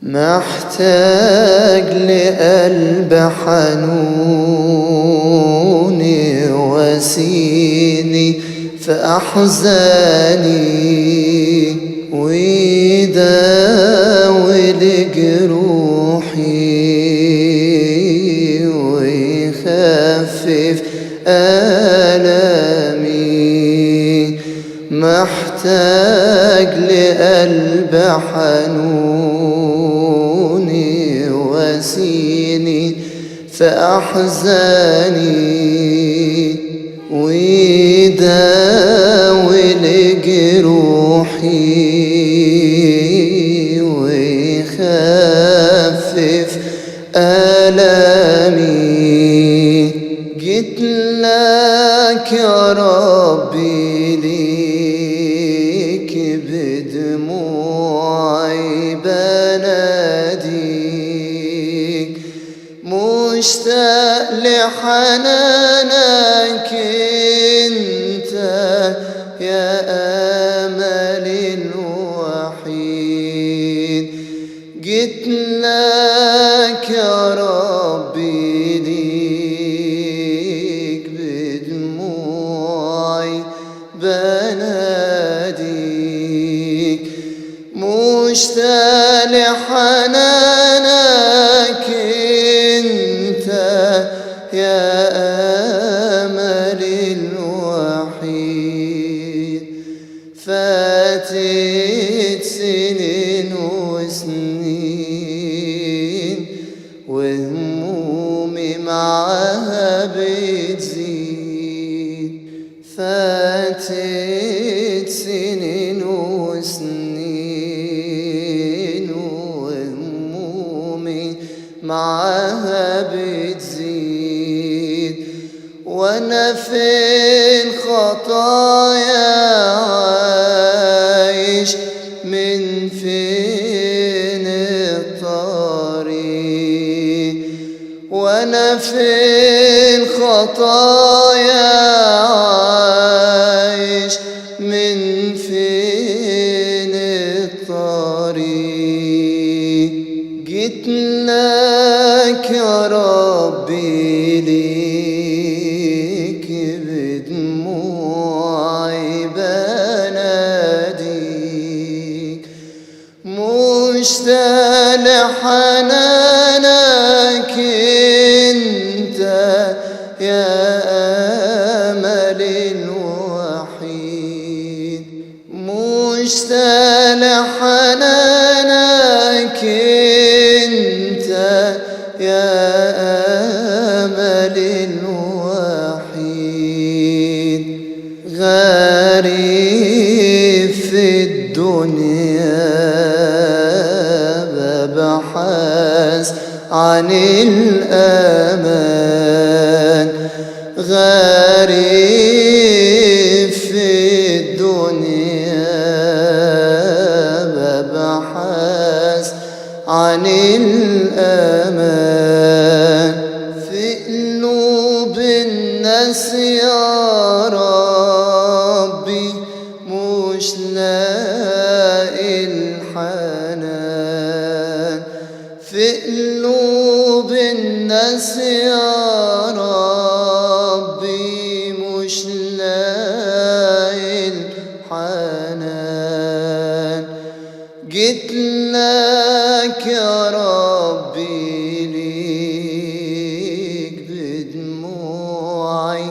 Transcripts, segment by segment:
محتاج لقلب حنون يواسيني في أحزاني ويداوي جروحي ويخفف آلامي. محتاج لقلب حنون يواسيني في أحزاني ويداوي جروحي ويخفف آلامي. جيت لك يا ربي ليك بدموعي بناديك، مشتاق لحنانك انت يا املي الوحيد. جيت لك يا ربي ليك بدموعي بناديك، مشتاق لحنانك انت يا املي الوحيد. فاتت سنين وسنين وهمومي معاها بتزيد. فاتت سنين وسنين وهمومي معاها بتزيد، وانا في الخطايا عايش من فين الطريق. وانا في الخطايا عايش من فين الطريق. جيت لك يا ربي ليك بدموعي بناديك، مشتاق لحنانك انت يا املي الوحيد. مشتاق لحنانك انت يا املي الوحيد. غريب في الدنيا ببحث عن الأمان. غريب في الدنيا ببحث عن الأمان. في قلوب الناس يا ربي مش لاقي الحنان. في قلوب الناس يا ربي مش لاقي الحنان. جيت لك يا ربي ليك بدموعي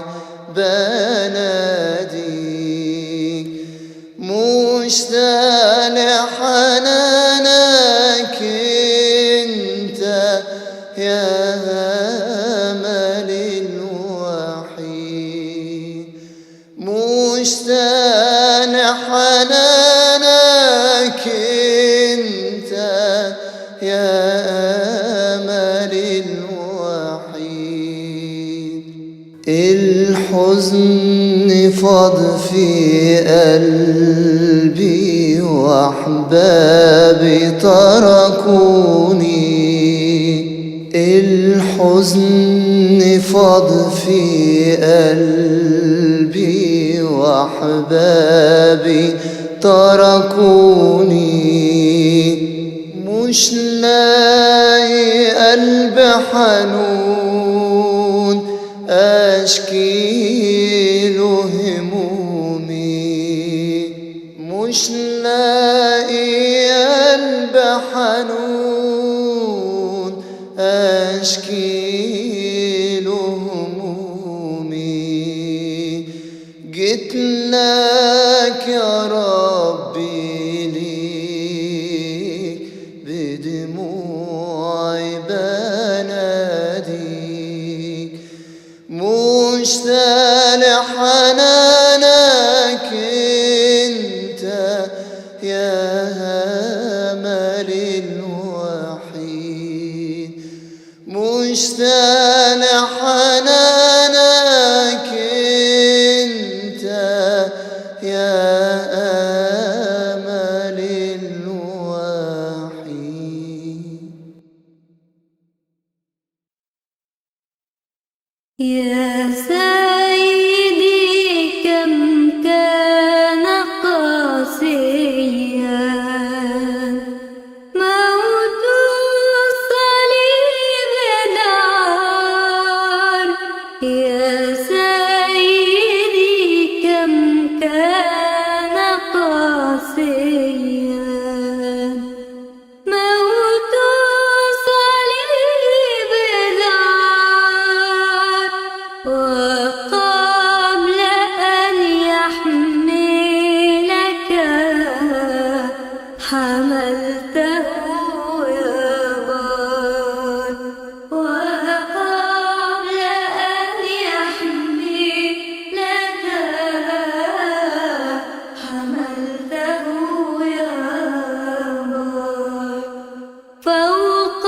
بناديك، مشتاق لحنانك انت يا املي الوحيد. مشتاق لحنانك انت يا املي الوحيد. الحزن فاض في قلبي واحبابي تركوني. الحزن فاض في قلبي واحبابي تركوني. مش لاقي قلب حنون أشكيله همومي، مش لاقي قلب حنون أشكيله همومي. جيت لك يا ربي ليك بدموعي بناديك، مشتاق لحنانك انت يا املي الوحيد، مشتاق لحنانك انت يا املي الوحيد. يا سيدي كم كان قاسيا موت الصليب نار، يا سيدي كم كان قاسيا موت الصليب نار، وقبل أن يحملك حملته يا بار، وقبل أن يحملك حملته يا بار. فوق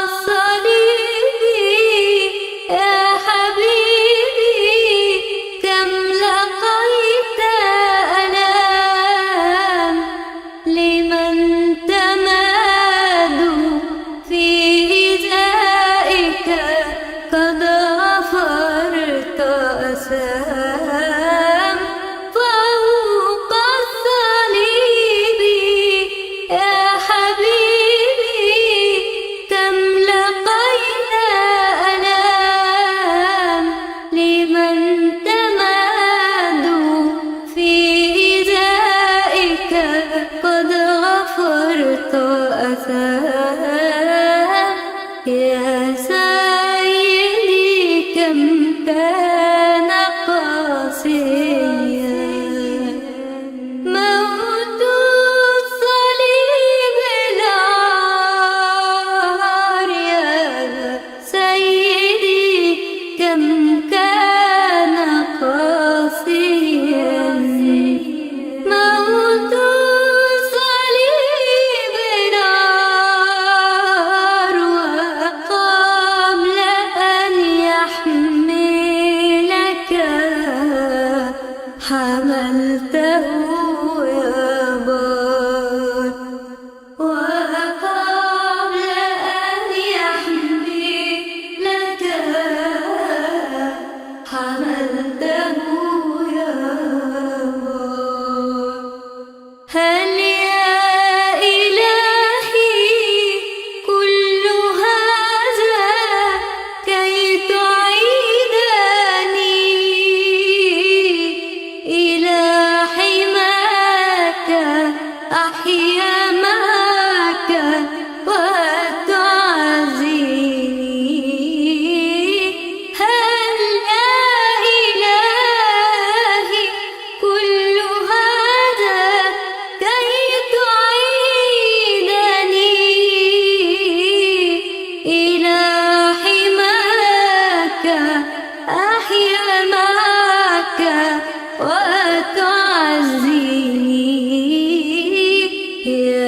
الصليب يا حبيبي كم لقيت ألام، لمن تمادوا في إيذائك قد غفرت أسام. فوق الصليب يا حبيبي كم لقيت ألام، لمن تمادوا في إيذائك قد غفرت أثام. يا سيدي كم كان قاسيا موت الصليب نار، يا سيدي كم كان قاسيا موت الصليب نار، وقبل أن يحملك حملته يا بار، وقبل أن يحملك حملته يا بار. هل يا إلهي كل هذا كي تعيدني إلى حماك أحيا معك وتعزيني؟ هل يا إلهي كل هذا كي تعيدني إلى حماك أحيا معك وتعزيني؟ يا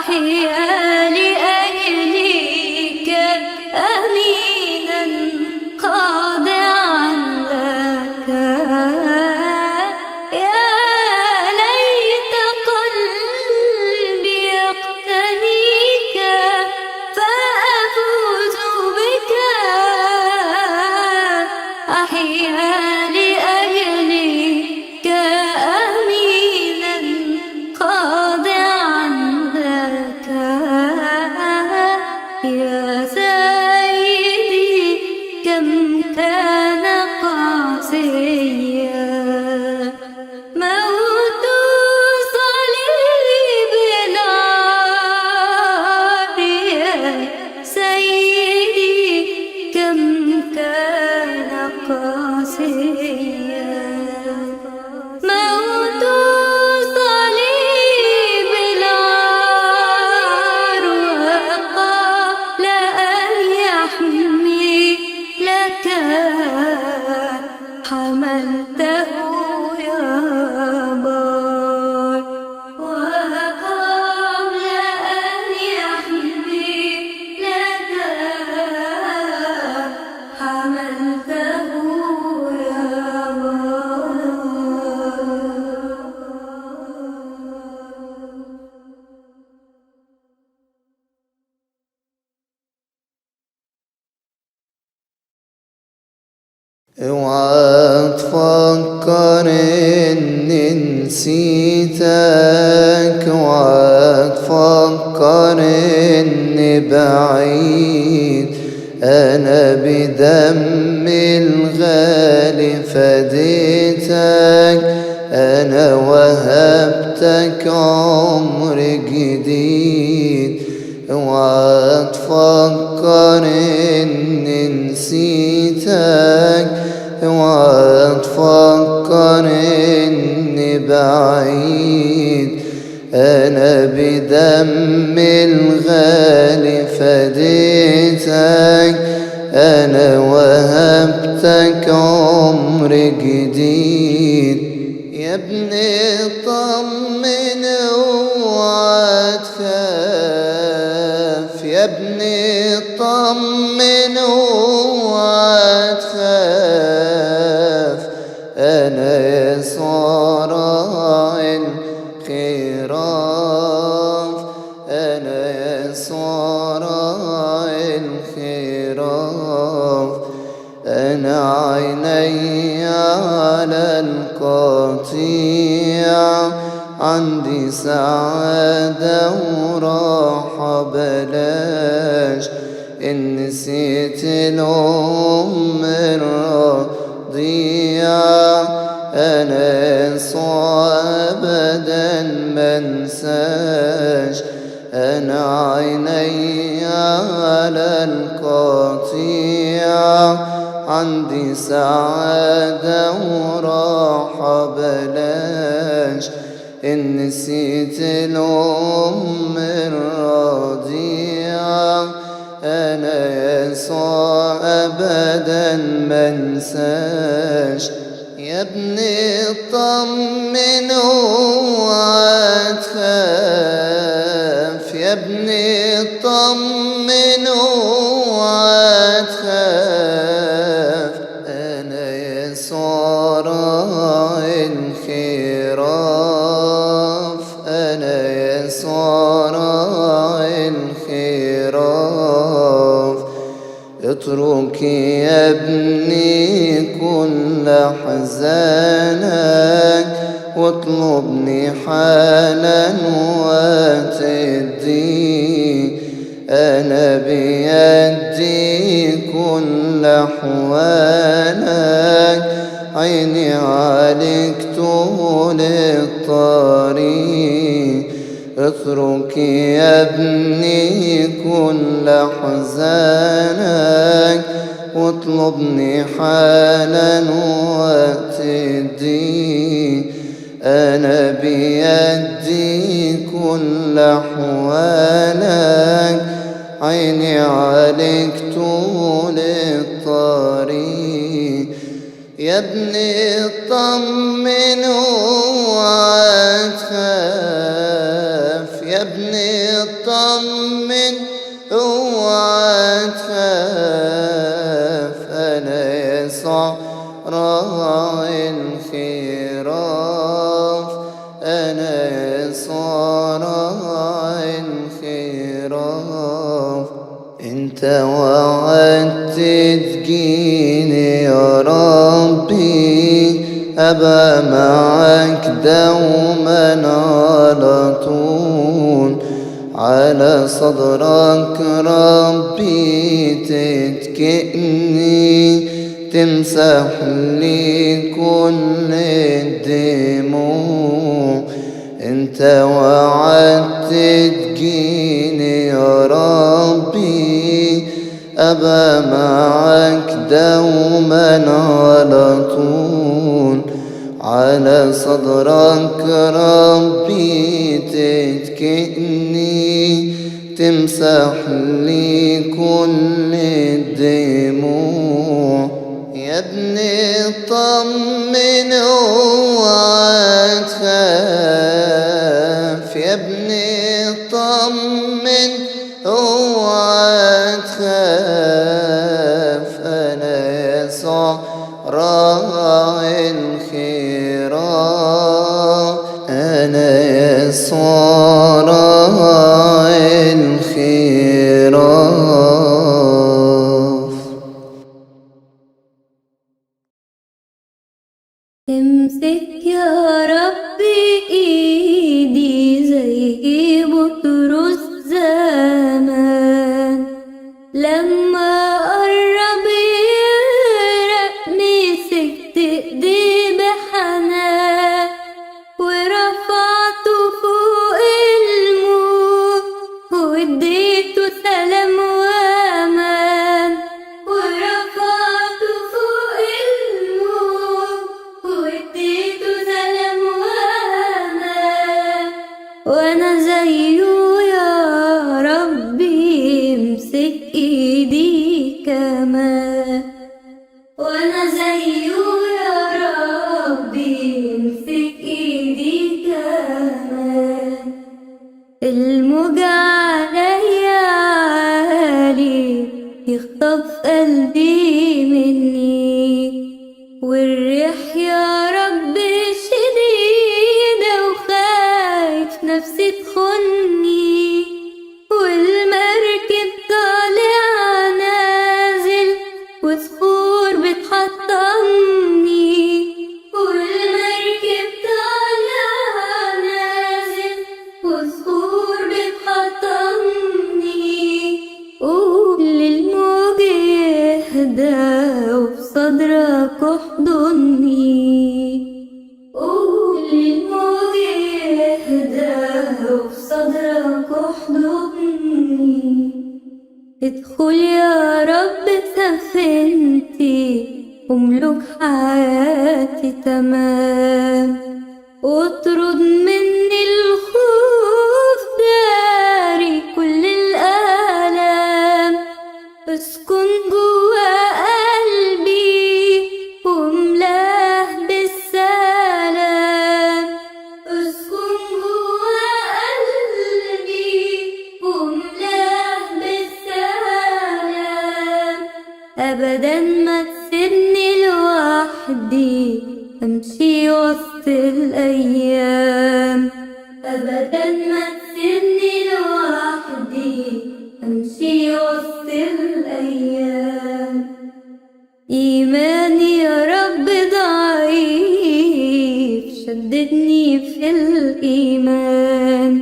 أحيا لأجلك أمينا خاضعا لك. يا ليت قلبي يقتنيك فأفوز بك. أحيا لأجلك أمينا خاضعا لك. يا سيدي كم كان قاسيا موت صليب العار. يا سيدي كم كان قاسيا موت صليب العار. وقال أن يحمي لك حملته يا بار. وقال أن يحمي لك حملته يا بار. اوعى تفكر اني نسيتك، اوعى تفكر اني بعيد. انا بدم الغالي فديتك، انا وهبتك عمر جديد. اوعى تفكر اني نسيتك، اوعى تفكر اني بعيد. انا بدم الغالي فديتك، انا وهبتك عمر جديد. يا ابني طمن اوعى تخاف، يا ابني طمن اوعى تخاف. انا يسوع راعي الخراف، انا يسوع راعي الخراف. انا عيني على القطيع، عندي سعادة وراحة بلاش. إن نسيت الأم الرضيعة، أنا يسوع أبدا منساش. أنا عيني على القطيع، عندي سعادة وراحة بلاش. إن نسيت الأم الرضيعة، أنا يسوع أبدا منساش. يا ابني طمن اوعى تخاف، يا ابني طمن اوعى تخاف. أنا يسوع راعي الخراف، أنا يسوع راعي الخراف. اترك يا ابني كل حزانك، واطلبني حالا وتدي. أنا بيدي كل أحوالك، عيني عليك طول الطريق. اترك يا ابني كل حزانك، واطلبني حالا وتدي. أنا بيدي كل أحوالك، عيني عليك طول الطريق. يا ابني اطمن اوعى تخاف، يا ابني وعدت تجيني يا ربي، أبقى معك دوما على طول. على صدرك ربي تتكئني، تمسح لي كل الدموع. انت وعدت تجيني يا ربي، أبقى معك دوما على طول. على صدرك ربي تتكئني، تمسح لي كل الدموع. يا ابني اطمن اوعى تخاف، يا ابني اطمن اوعى تخاف، انا يسوع راعي الخيرات، انا يسوع راعي الخيرات. امسك يا ربي ايدي زي بطرس زمان، لما قرب يغرق مسكت ايديه بحنان، ورفعته فوق الموت واديته سلام وامان. ورفعته فوق الموت واديته سلام وامان، وانا زيه يا ربي امسك ايدي كمان، وانا زيه يا ربي امسك ايدي كمان. الموج عليا عالي يخطف قلبي مني، والريح يا رب شديدة وخايف نفسي تخني، والمركب طالع نازل وصخور بتحطمني، والمركب طالع نازل وصخور بتحطمني. قول للموج يهدى وبصدرك احضني، قول للموج يهدى وبصدرك احضني. ادخل يا رب سفينتي واملك حياتي تمام، واطرد مني الخوف داري كل الآلام. اسكن جوا قلبي واملاه بالسلام، اسكن جوا قلبي واملاه بالسلام. ابدا ما تسيبني لوحدي امشي وسط الايام، ابدا ما تسيبني لوحدي امشي وسط الايام. ايماني يا رب ضعيف شددني في الايمان،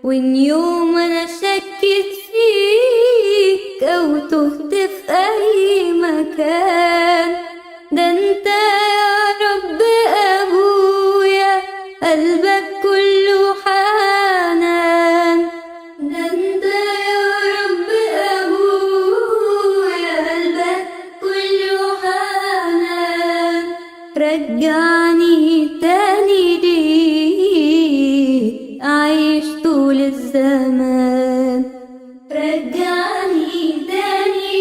وان يوم انا شكيت فيك او تهت في اي مكان، ده انت يا رب ابويا قلبك كله حنان. ده انت يا رب ابويا قلبك كله حنان. رجعني تاني ليك اعيش طول الزمان، رجعني تاني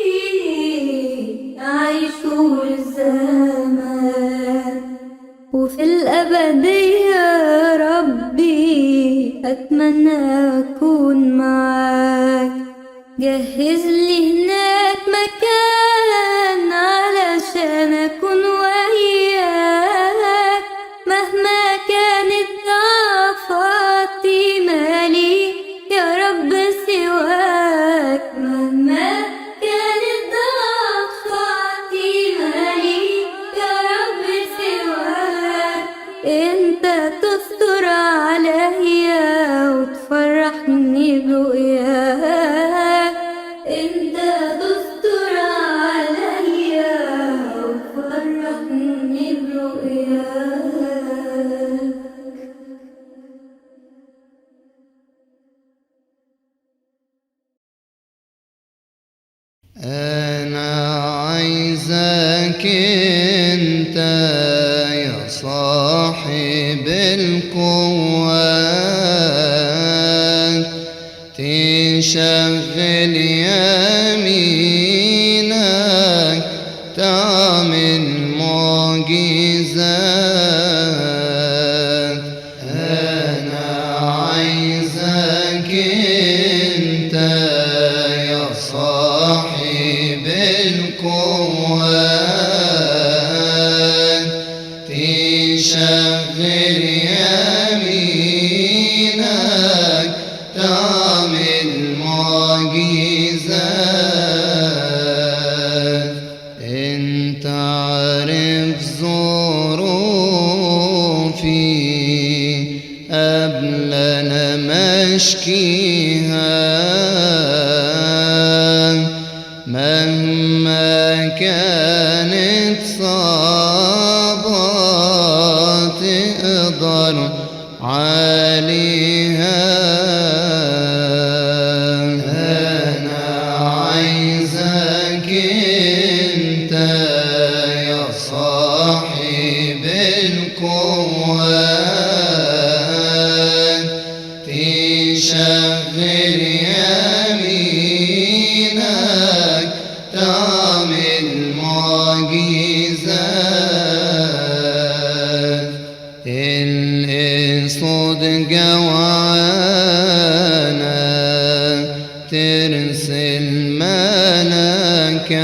ليك اعيش طول الزمان. وفي الأبدية يا ربي أتمنى أكون معاك، جهز لي هناك مكان علشان أكون وياك. مهما كانت ضعفاتي مالي يا رب سواك، مهما انت تستر عليا وتفرحني برؤياك، انت تستر عليا وتفرحني برؤياك. أنا عايزك أنت يا صاحب القوات، تشغل يمينك تعمل معجزات. أنا عايزك أنت يا صاحب القوات، تشغل يمينك تعمل معجزات. انت عارف ظروفي قبل انا مشكيها، مهما كانت صعبة تقدر عليها. أنا عايزك أنت يا صاحب القوات، تشغل يمينك تعمل معجزات. الأسود جوعانة ترسل ملكك،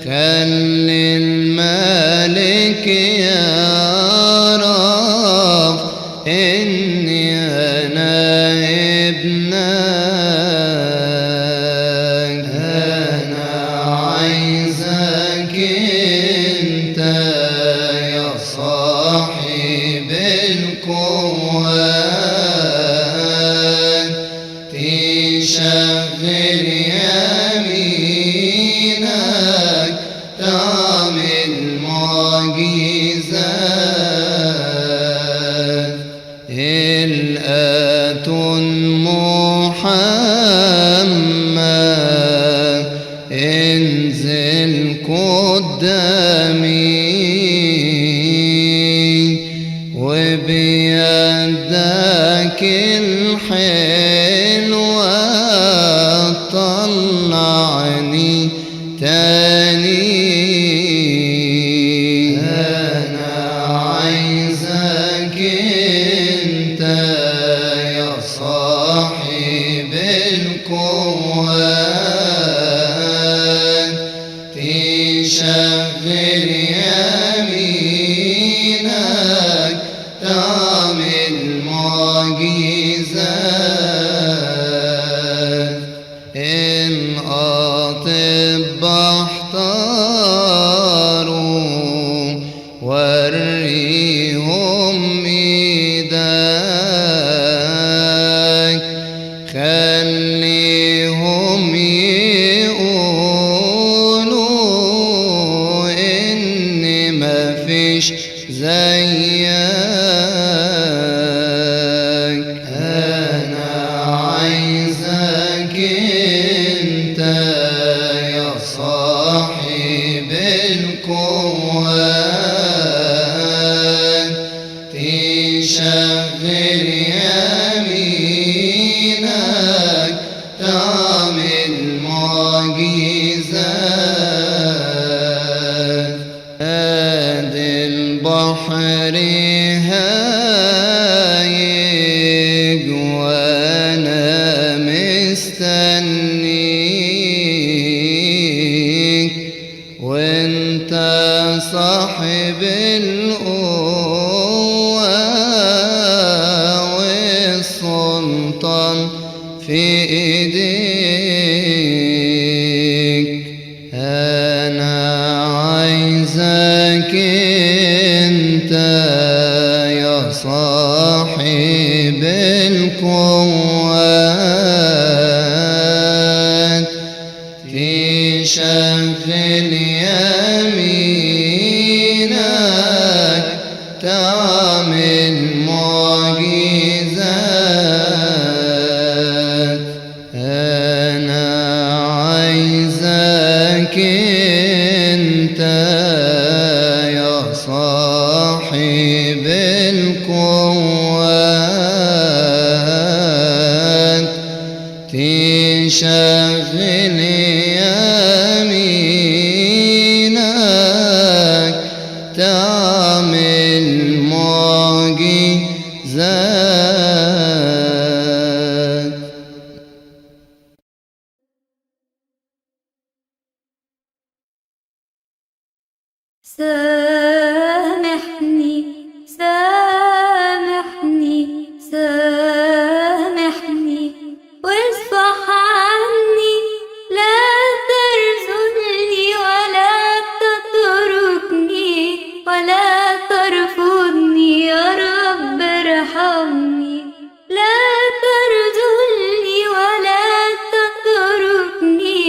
خلي الملك يعرف إني أنا ابنك. أنا عايزك أنت يا صاحب القوات، تشغل يمينك تعمل معجزات. الآتون محمد انزل قدامي، وبيدك الحلوة طلعني تاني. أنا عايزك أنت يا صاحب القوات، تشغل يمينك تعمل معجزات. الأطباء احتاروا وريهم إيدك، خليهم يقولوا إن مفيش زيك. أنا عايزك أنت يا صاحب القوات، تشغل يمينك تعمل معجزات. ادي البحر هايج وانا مستنيك، وانت صاحب القوة والسلطان في ايديك. انا عايزك انت يا صاحب القوات تشغل يمينك تعمل معجزات. أنا عايزك انت يا صاحب القوات تشغل يمينك تعمل معجزات. سامحني سامحني سامحني واصفح عني، لا ترزلني ولا تتركني ولا ترفضني يا رب ارحمني. لا ترزلني ولا تتركني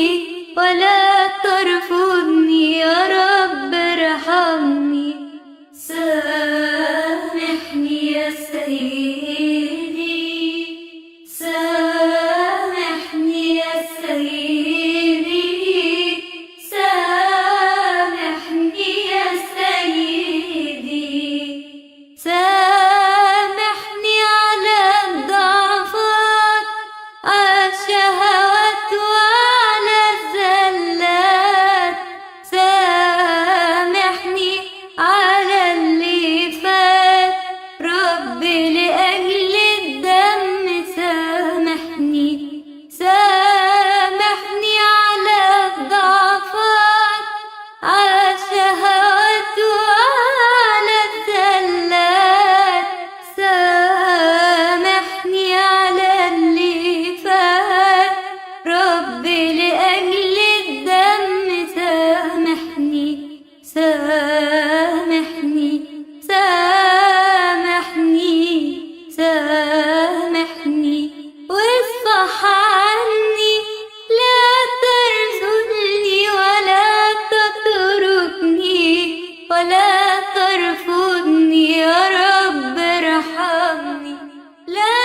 ولا ترفضني يا رب ارحمني. سامحني يا سيدي سامحني يا سيدي سامحني يا سيدي. سامحني على الضعفات، على الشهوات وعلى الزلات. سامحني على اللي فات ربي لأجل الدم. سامحني سامحني على الضعفات، على الشهوات وعلى الزلات. سامحني على اللي فات ربي لأجل الدم. سامحني سامحني سامحني سامحني واصفح عني، لا ترزلني ولا تتركني ولا ترفضني يا رب ارحمني. لا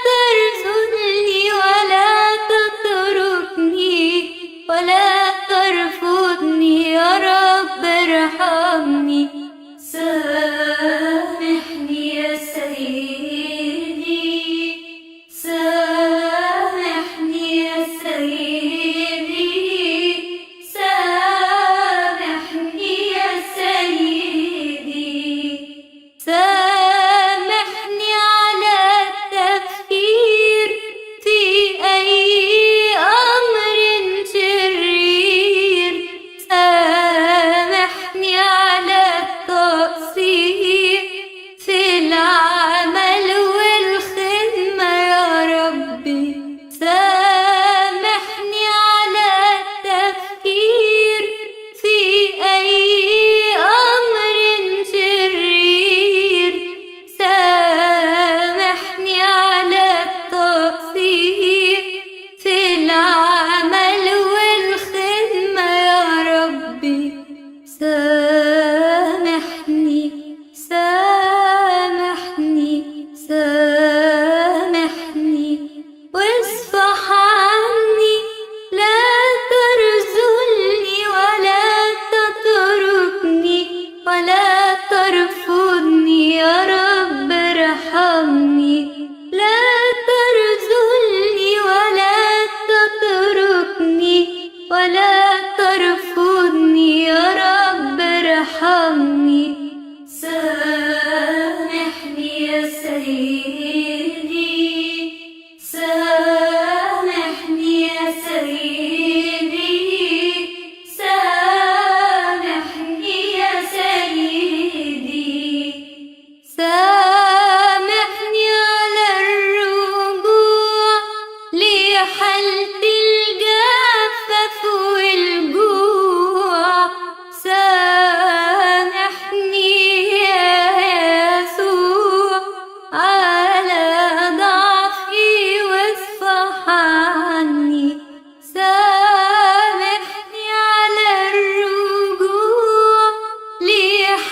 ترزلني ولا تتركني ولا ترفضني يا رب ارحمني. سامحني يا سيدي سامحني يا سيدي سامحني يا سيدي. سامحني على التفكير في أي أمر شرير. سامحني على التقصير في العمل والخدمة يا ربي. سامحني على التفكير في أي أمر شرير. سامحني على التقصير في العمل والخدمة يا ربي. سامحني سامحني سامحني واصفح عني، لا ترزلني ولا تتركني ولا ترفضني يا رب ارحمني. لا ترزلني ولا تتركني ولا ترفضني يا رب ارحمني. سامحني يا سيدي سامحني يا سيدي سامحني يا سيدي. سامحني على الرجوع لحالة الجفاف والجوع. سامحني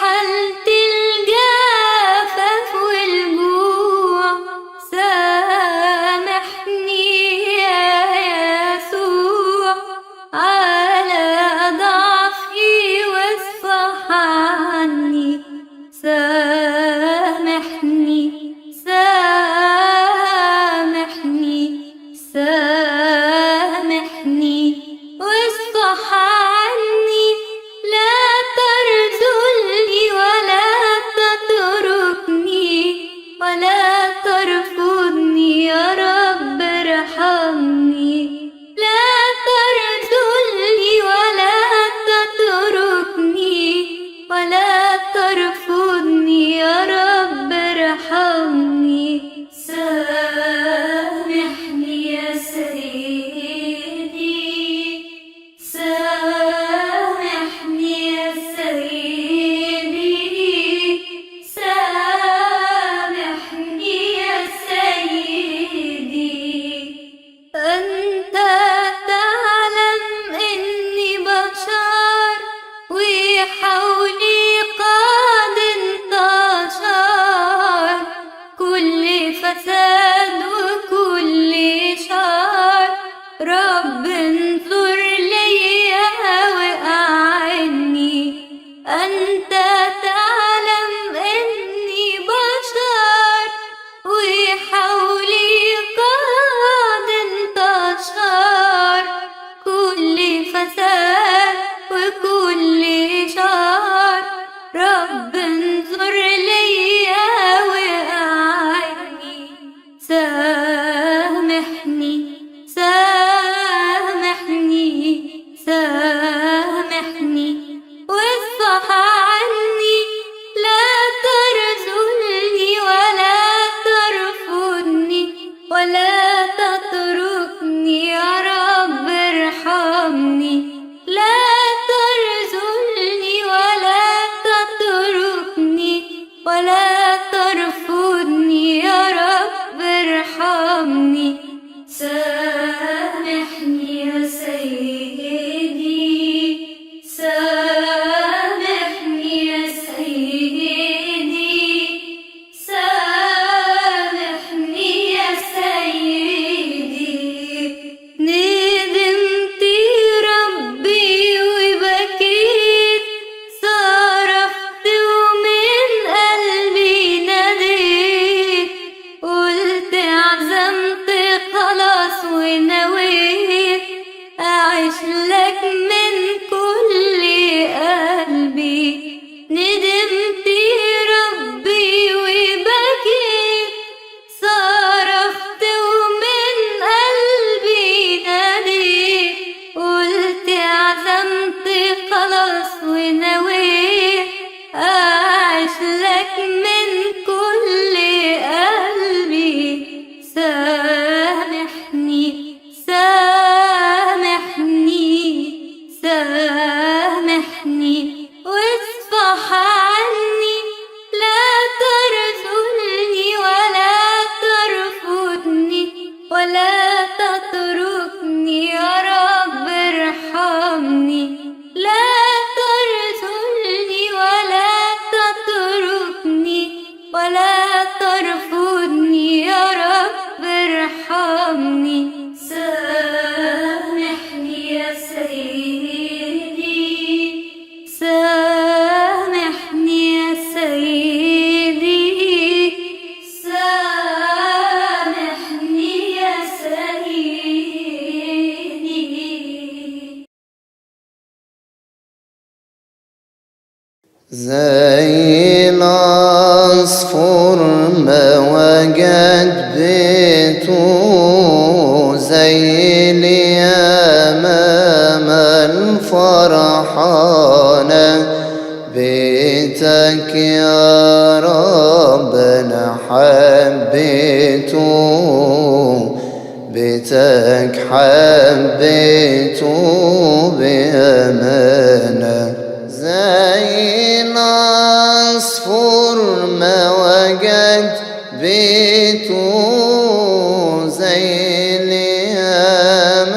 حالة الجفاف والجوع. سامحني يا يسوع على ضعفي واصفح عني. سامحني سامحني سامحني واصفح عني. لا ترذلني ولا تتركني ولا ترفضني يا رب ارحمني. لا ترذلني ولا تتركني ولا ترفضني يا رب ارحمني. سامحني يا سيدي سامحني يا سيدي سامحني يا سيدي. أنت تعلم إني بشر وحولي قد انتشر كل فساد وكل شر. رب انظر ليا وأعني. أنت تعلم إني بشر وحولي قد انتشر كل فساد وكل شر. رب انظر ليا وأعني. سامحني سامحني سامحني واصفح عني. لا ترذلني ولا ترفضني ولا تتركني يا رب ارحمني. لا ترذلني ولا تتركني ولا ترفضني يا رب ارحمني. سامحني يا سيدي سامحني يا سيدي سامحني يا سيدي. ندمت ربي وبكيت صرخت ومن قلبي ناديت. قلت عزمت خلاص ونويت أعيش لك من كل قلبي. ندمت ربي وبكيت صرخت ومن قلبي ناديت. قلت عزمت خلاص ونويت أعيش لك من كل قلبي. سامحني سامحني سامحني واصفح عني. لا ترذلني ولا ترفضني ولا تتركني يا رب ارحمني. لا ترذلني ولا تتركني ولا ترفضني يا رب ارحمني. سامحني يا سيدي سامحني يا سيدي سامحني يا سيدي. زي العصفور ما وجد بيته زي اليمام الفرحانة. بيتك يا رب أنا حبيته بيتك حبيته بأمانة. زي العصفور ما وجد بيته زي اليمام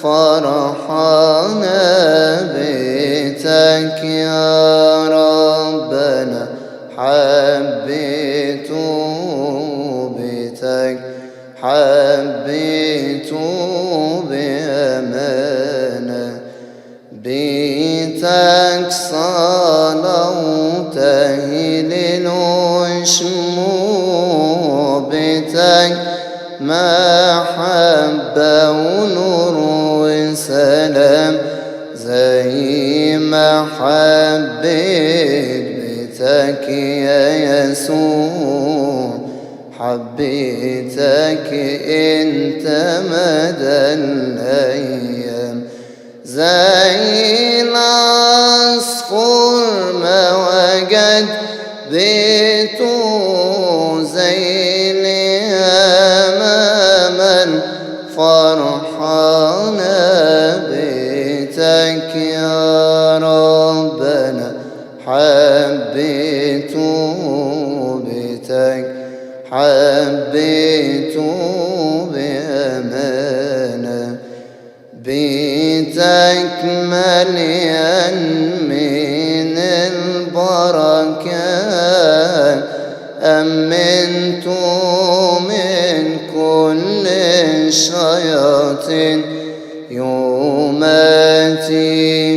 الفرحانة. بيتك يا حبيتك يا يسوع، حبيتك انت مدى الأيام، زي العصفور ما وجد بيته، زي اليمامة فرحانة بيتك يا ربنا، حبيته بيتك، حبيته بأمانة، بيتك مليان من البركات، أمنت من كل الشياطين، يوماتي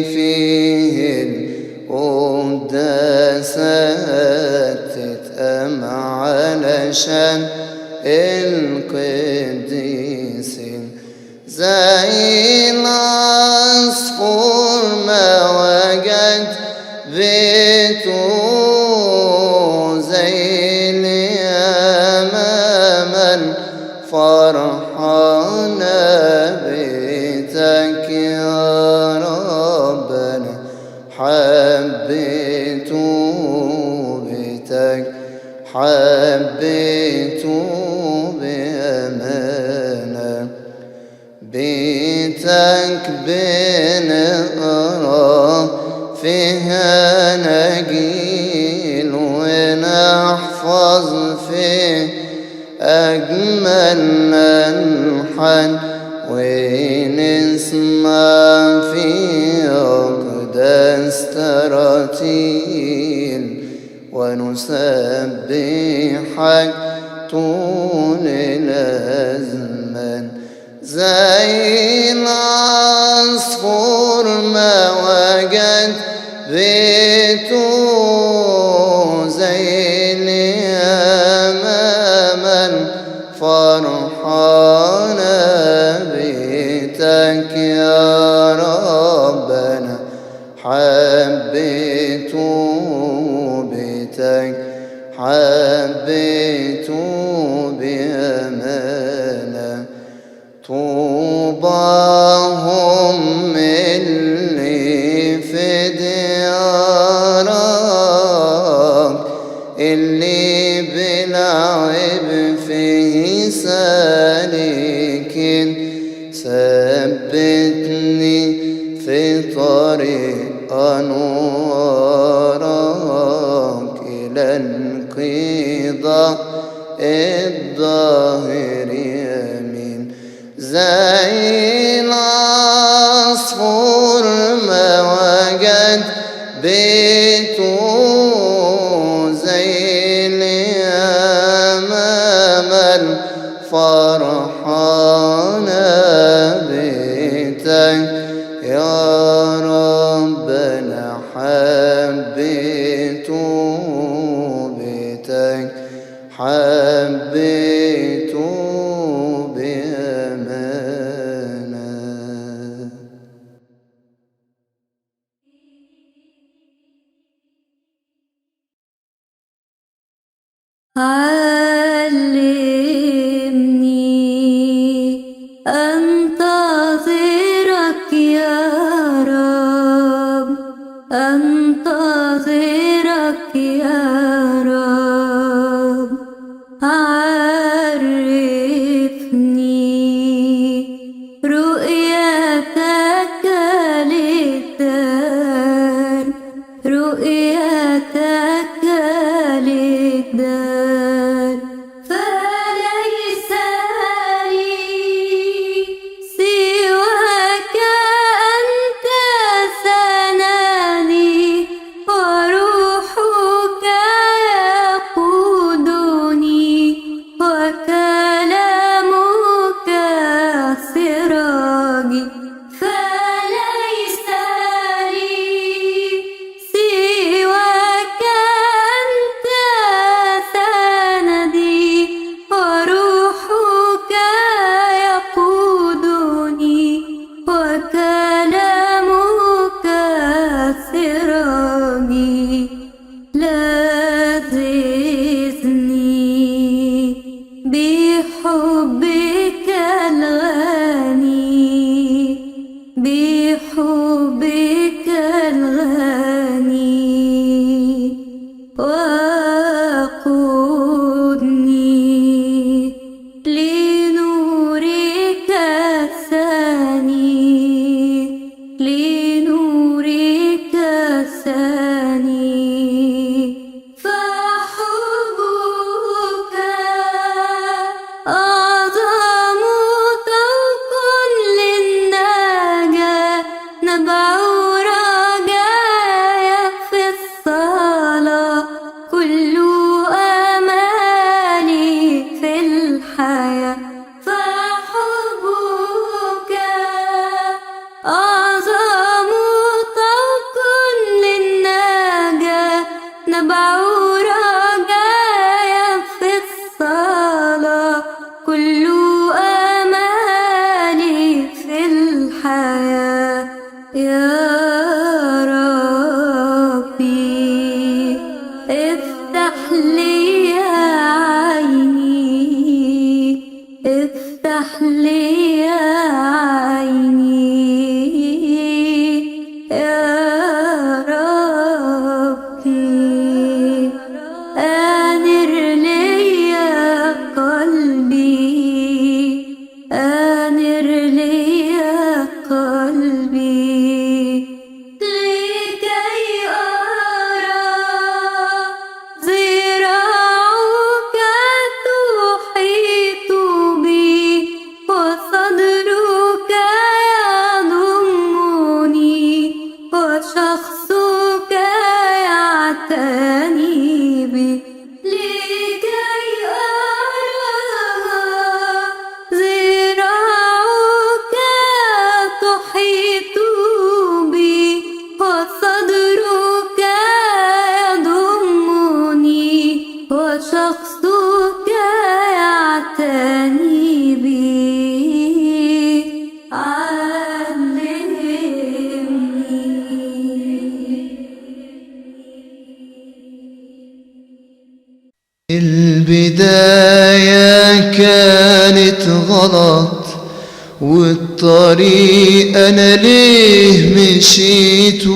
فيه القداسات تتقام علشان القديسين، زي العصفور ما وجد بيته، زي اليمامة فرحانة بيتك يا ربنا، حبيته بيتك، حبيته بأمانة، بيتك بنقرا فيها نجيل ونحفظ فيه أجمل ألحان، ونسمع فيه أقدس تراتيل، ونسبحك طول الأزمان، زي العصفور ما وجد بيته، زي اليمامة فرحانة بيتك يا ربنا، حبيته بيتك، حبيته بأمانة، طوباهم اللي في ديارك، اللي بلعب فيه سالكين، ثبتني في طريق أنوارك إلى انقضاء الظاهر يمين، زي العصفور ما وجد بيته، زي اليمامة فرحانة بيتك يا ربنا، حبيته بيتك، حبيته بأمانة. علمني أنتظرك يا رب، أنتظرك يا رب، عرفني رؤيتك للدار، رؤيتك للدار، فليس لي سواك أنت سندي، وروحك يقودني، وكلامك سراجي، فليس لي سواك أنت وقودني لنورك الثاني، لنورك الثاني. فحبك أعظم طوق للنجاة، نبع رجايا في الصلاة، كل آمالي في الحياة. فحبك أعظم طوق للنجاة، نبع رجايا في الصلاة، كل آمالي في الحياة. يا ربي افتح لي عيني، افتح لي عيني يا ربي، أنر لي قلبي، أنر لي قلبي، لكي أرى ذراعك تحيط بي، وصدرك يضمني، وشخصك يعتني بي. لكي أرى ذراعك تحيط بي، وصدرك يضمني، وشخصك يعتني بي. البداية كانت غلط، والطريق أنا ليه مشيته،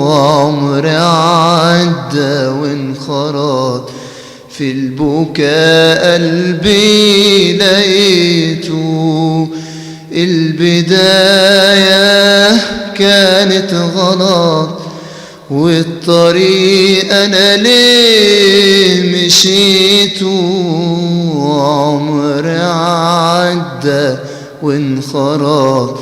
عمري عدى وانخرط، في البكاء قلبي لقيته. البداية كانت غلط، والطريق أنا ليه مشيته، عمري عدى وانخرط،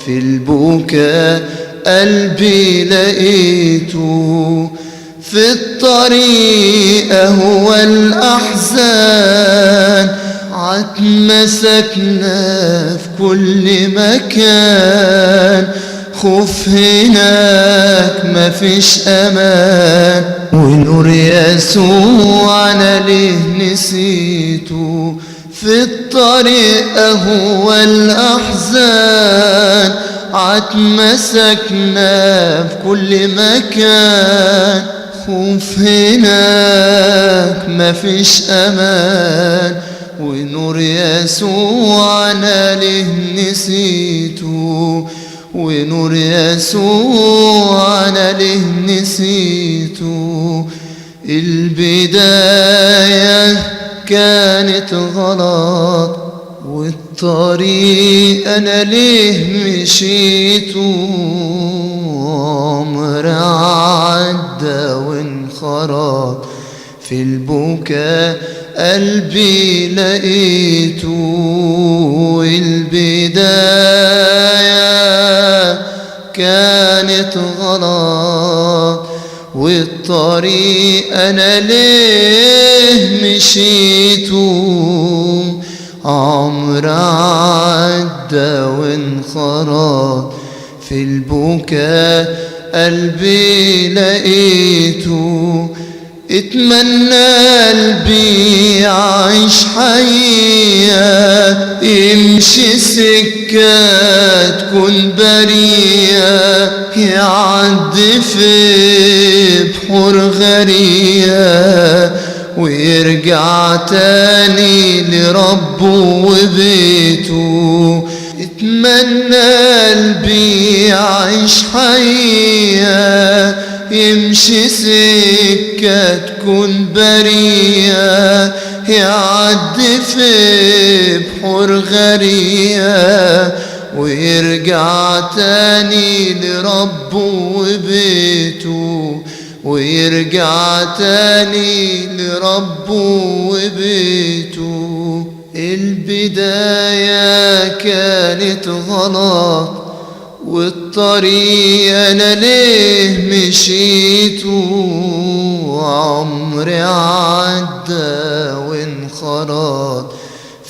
في البكاء قلبي لقيته. في الطريق هو الأحزان عتمسكنا في كل مكان، خوف هناك مفيش أمان، ونور يسوع أنا ليه نسيته. في الطريق هو الأحزان عتمسكنا في كل مكان، خوف هناك مفيش أمان، ونور يسوع أنا ليه نسيته، ونور يسوع أنا ليه نسيته. البداية كانت غلط، والطريق أنا ليه مشيته، عمري عدى وانخرط، في البكاء قلبي لقيته. البداية كانت غلط، والطريق أنا ليه مشيته، عمري عدى وانخرط، في البكاء قلبي لقيته. اتمنى قلبي يعيش حياة، يمشي سكة تكون بريئة، يعدي في بحور غرية، ويرجع تاني لربه وبيته. اتمنى قلبي يعيش حياة، يمشي سكة تكون برية، يعدي في بحور غرية، ويرجع تاني لربه وبيته، ويرجع تاني لربه وبيته. البداية كانت غلط، والطريق أنا ليه مشيته، عمري عدى وانخرط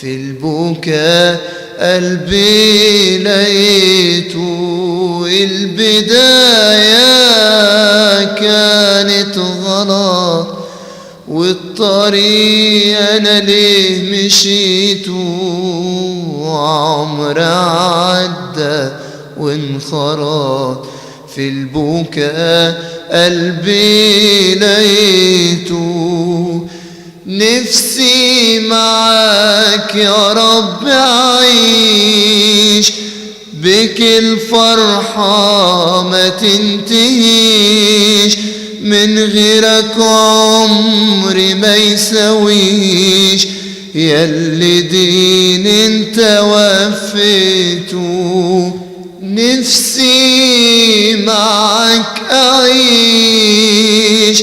في البكاء قلبي لقيته. البداية كانت غلط، والطريق أنا ليه مشيته، عمري عدى وانخرط في البكاء قلبي لقيته. نفسي معاك يا رب أعيش، بك الفرحة ما تنتهيش، من غيرك عمري ما يسويش، ياللي دين انت وفيته. نفسي معك أعيش،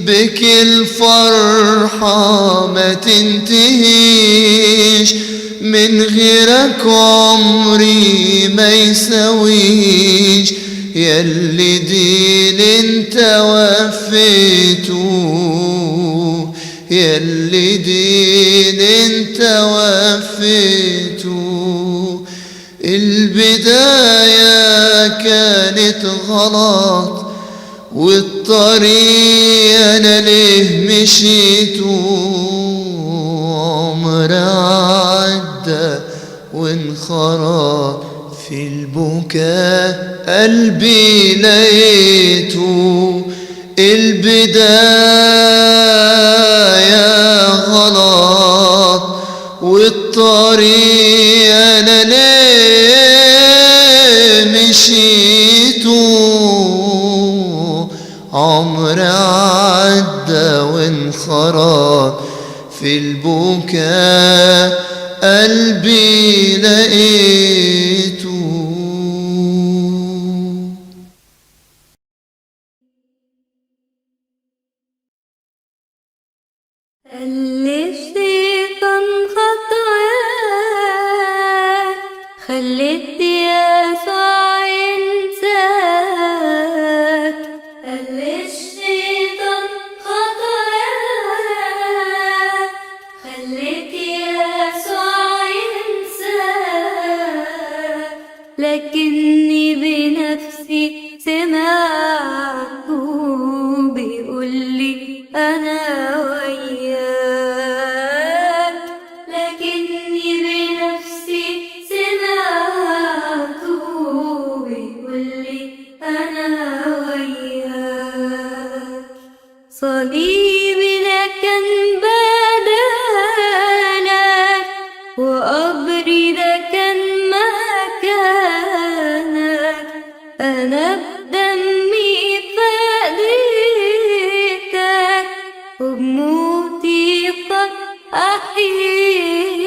بك الفرحة ما تنتهيش، من غيرك عمري ما يسويش، ياللي دين انت وفيته، ياللي دين انت وفيته. البداية كانت غلط، والطريق أنا ليه مشيته، عمر عدى وانخرط في البكاء قلبي لقيته. البداية غلط، والطريق أنا ليه مشيته، عمر عدى وانخرط في البكاء قلبي لقيته. الشيطان خطاياك خلت يسوع ينساك. الشيطان خطاياك خلت يسوع ينساك، لكني بنفسي سمعته بيقولي أنا وياك، لكني بنفسي سمعته بيقولي أنا وياك. صليبي ده كان بدالك، وقبري ده كان مكانك، أنا بدمي فديتك، وبموتي قد أحييتك.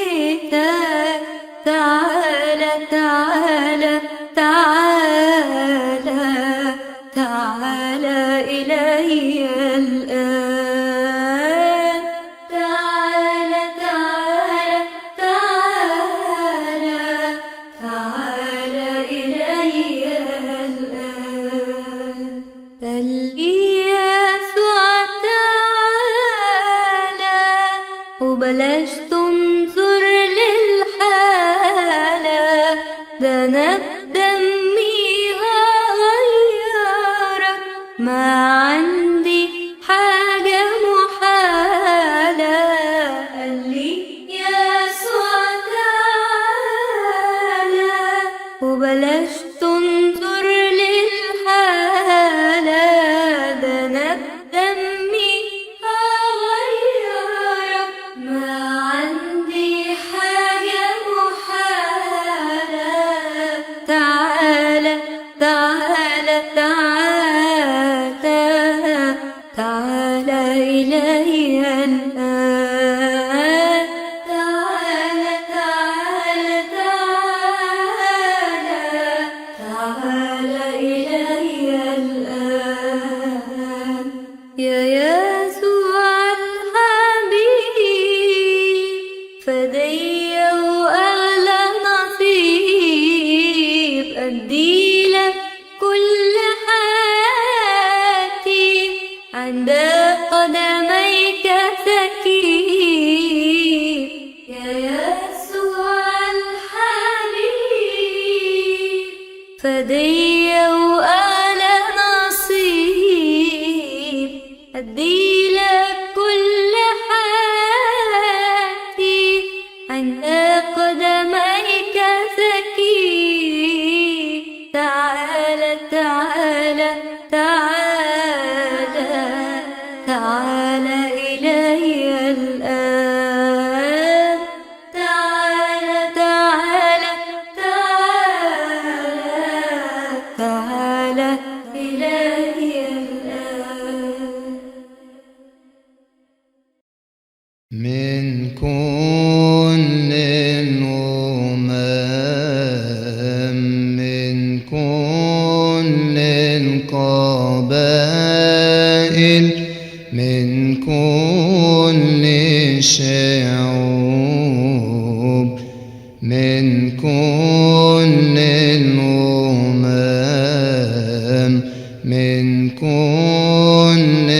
تعالى تعالى تعالى تعالى إلي الآن، تعالى تعالى تعالى تعالى إلي الآن. قال لي يسوع تعالى، وبلاش تنظر للحالة، ده أنا بدمي هغيرك، ما عندي حاجة محالة. قال لي يسوع تعالى، وبلاش تنظر للحالة، ده أنا بدمي هغيرك، ما إلي الآن، تعالى تعالى تعالى تعالى إلي الآن. يا يسوع الحبيب، فدي وأغلى نصيب، أديلك كل حياتي، عند قدميك سكيب. يا يسوع الحبيب، فدي وأغلى نصيب، أديلك كل حياتي، عند قدميك سكيب. تعالى تعالى تعالى تعالى إلي الآن، تعالى تعالى تعالى تعالى إلي الآن. من كل الأمم، من كل القبائل، من كل الشعوب، من كل الأمم، من كل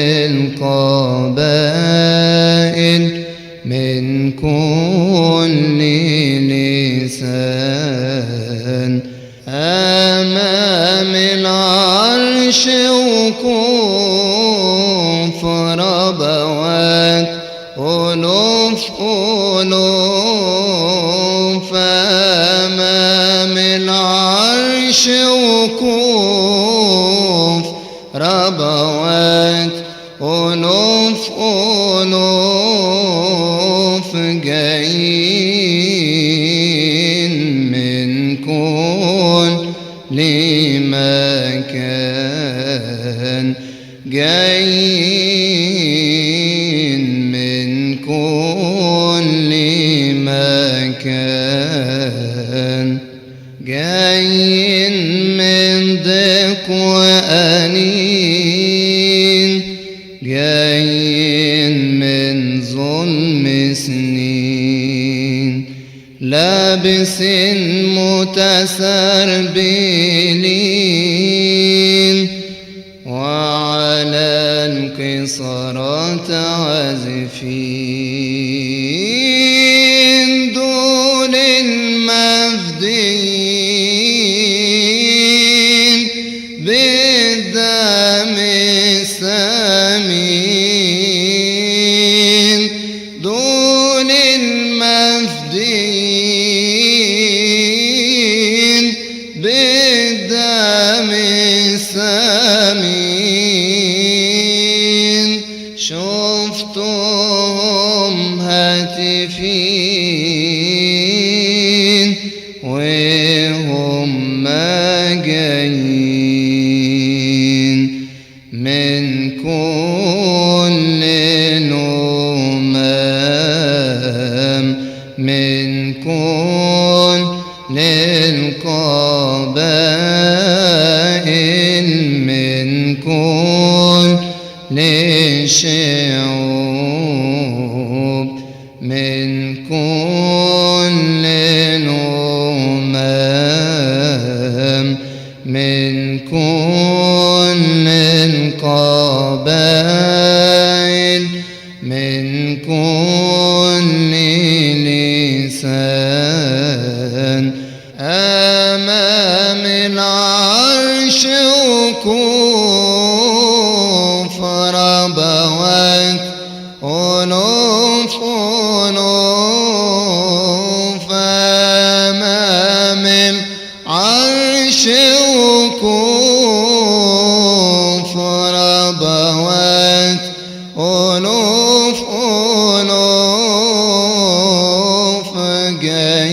القبائل، من كل لسان، أمام العرش وقوف ربوات ألوف ألوف، أمام العرش وقوف ربوات ألوف ألوف، جايين من كل مكان، جايين من كل مكان، جايين من ضيق وأنين، جايين من ظلم سنين، لابسين متسربلين، وعلى القصرات عازفين، دول المفديين بالدم الثمين، دول المفديين بالدم الثمين. شفتهم هاتفين وهم جايين من كل الأمم، من كل القبائل، من كل الشعوب، من كل الأمم، من كل القبائل، من كل لسان، أمام العرش وقوف ربوات ألوف ألوف، أمام العرش وقوف ربوات ألوف ألوف، جايين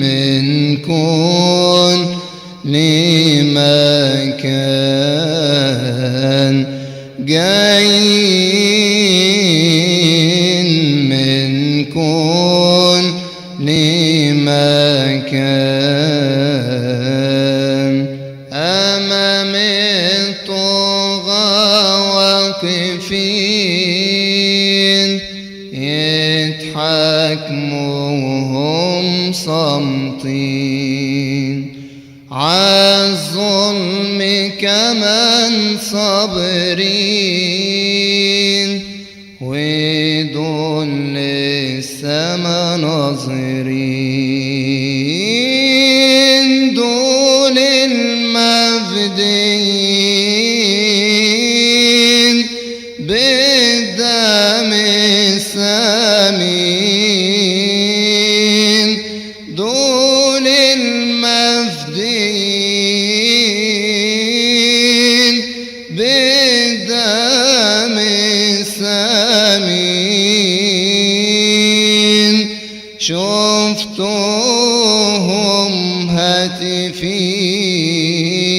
من كل مكان. جايين من كل مكان أمام الطغاة واقفين يتحاكموهم صامتين عالظلم كمان صابرين ودول للسما ناظرين دول المفديين بالدم الثمين دول المفديين بالدم الثمين شفتهم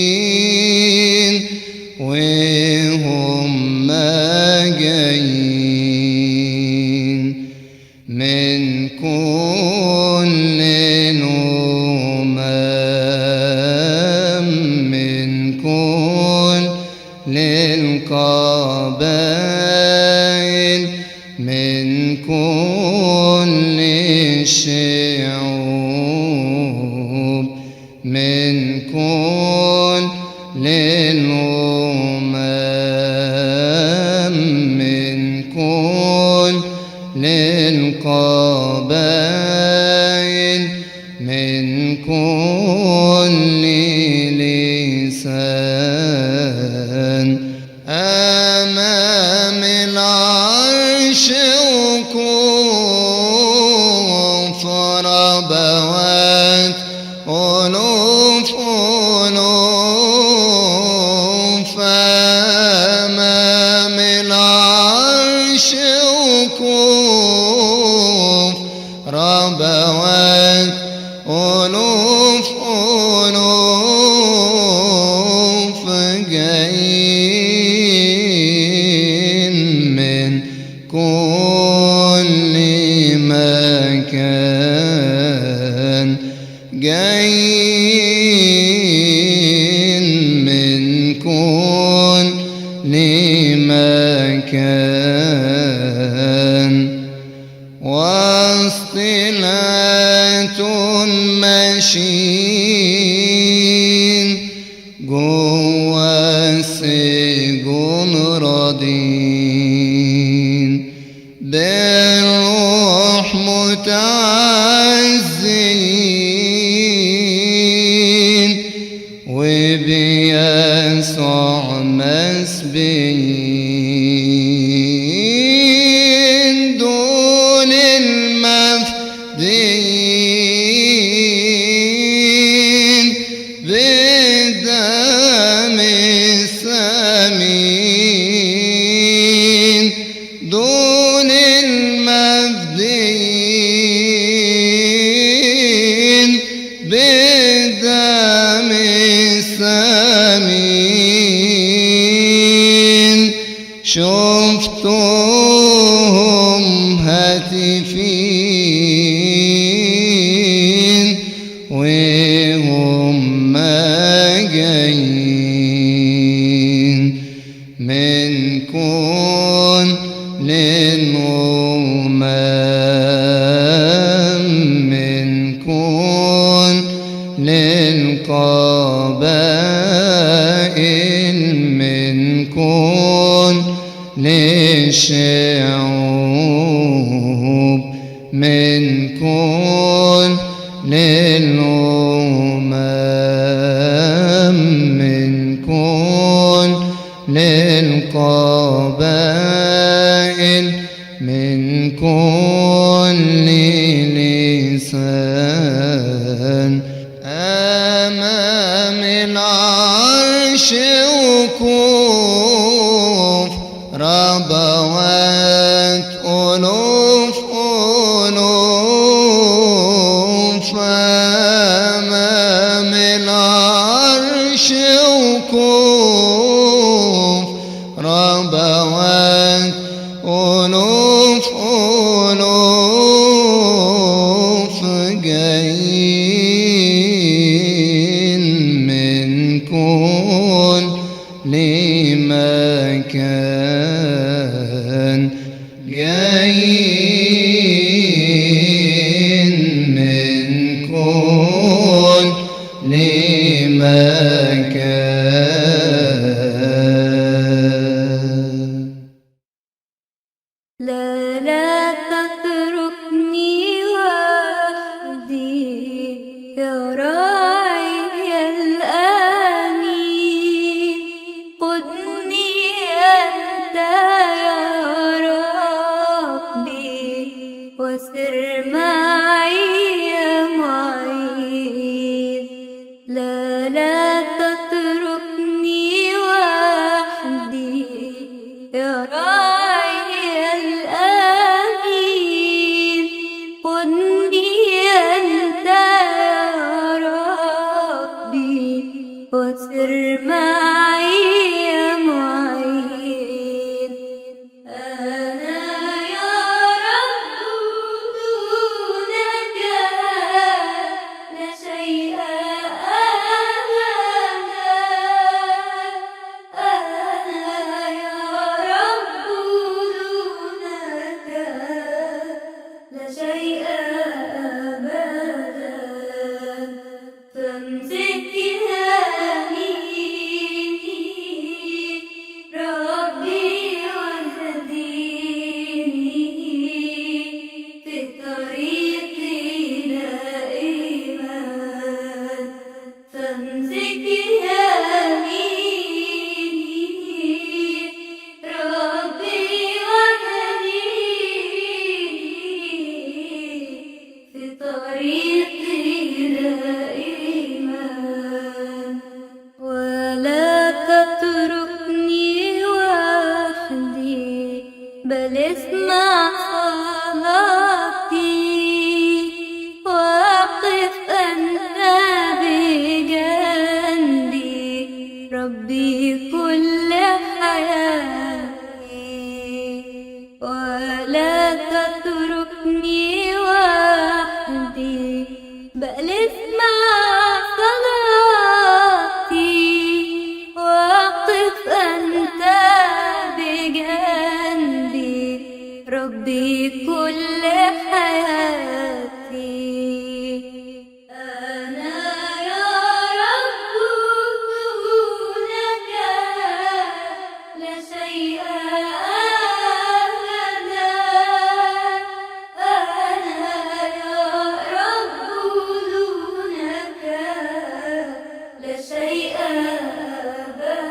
هاتفين وهم جايين من كل من كل القبائل من كل الشعوب من كل من كل القبائل من كل لسان أمام العرش وقوف ربوات ألوف ألوف أمام العرش وقوف ربوات ألوف ألوف جايين من كل مكان جايين من كل مكان واصطلاة ماشيين جوا السجون راضين بالروح متعزين وبيسوع مسبيين دول المفديين بالدم الثمين دول المفديين بالدم الثمين شفتهم هاتفين وهم جايين من كل من كل القبائل من كل الشعوب من كل من كل القبائل من كل لسان أمام العرش وقوف ربوات ألوف ألوف أمام العرش وقوف ربوات ألوف ألوف جايين من كل مكان، جايين من كل مكان. لا لا تتركني وحدي يا راعي الآمين، قدني أنت يا ربي وسر معي يا معين. لا لا تتركني وحدي يا راعي الآمين، قدني أنت يا ربي وسر معي يا معين. أنا يا رب دونك لا شيء أبدا، أنا يا رب دونك لا شيء أبدا. فامسك يميني ربي واهديني في طريقي دائما. فامسك يميني ربي واهديني في طريقي دائما. ولا تتركني وحدي بل اسمع صلاتي، وقف أنت بجنبي ربي كل حياتي. ولا تتركني وحدي بل اسمع صلاتي، وقف أنت بجنبي ربي كل حياتي. أنا يا رب دونك لا شيء أبدا، أنا يا رب دونك لا شيء أبدا.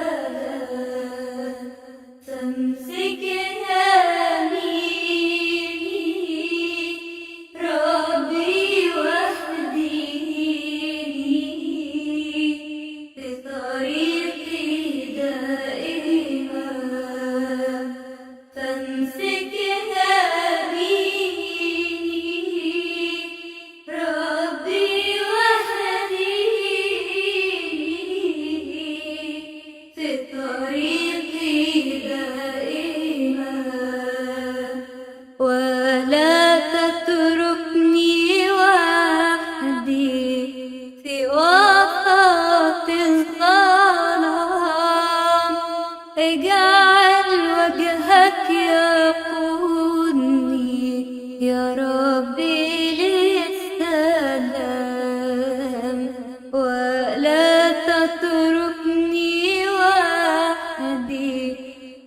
فامسك يميني ربي واهديني في طريقي دائما. فامسك يميني ربي واهديني في طريقي دائما. ولا تتركني وحدي في وسط الظلام، اجعل وجهك يقودني يا ربي للسلام. ولا تتركني وحدي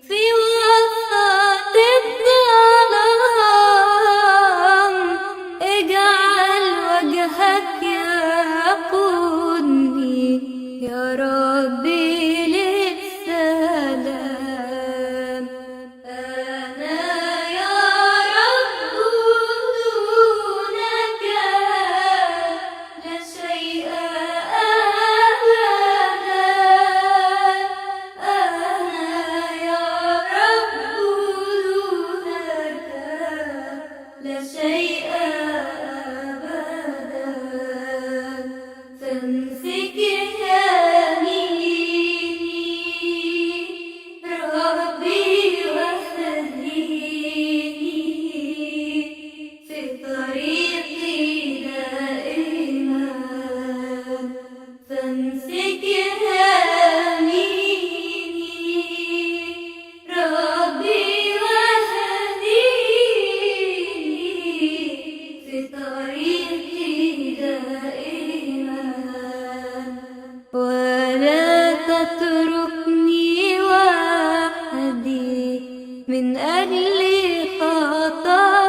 في وسط الظلام، اجعل وجهك يقودني يا ربي للسلام. أنا يا رب من أجل خطاياي،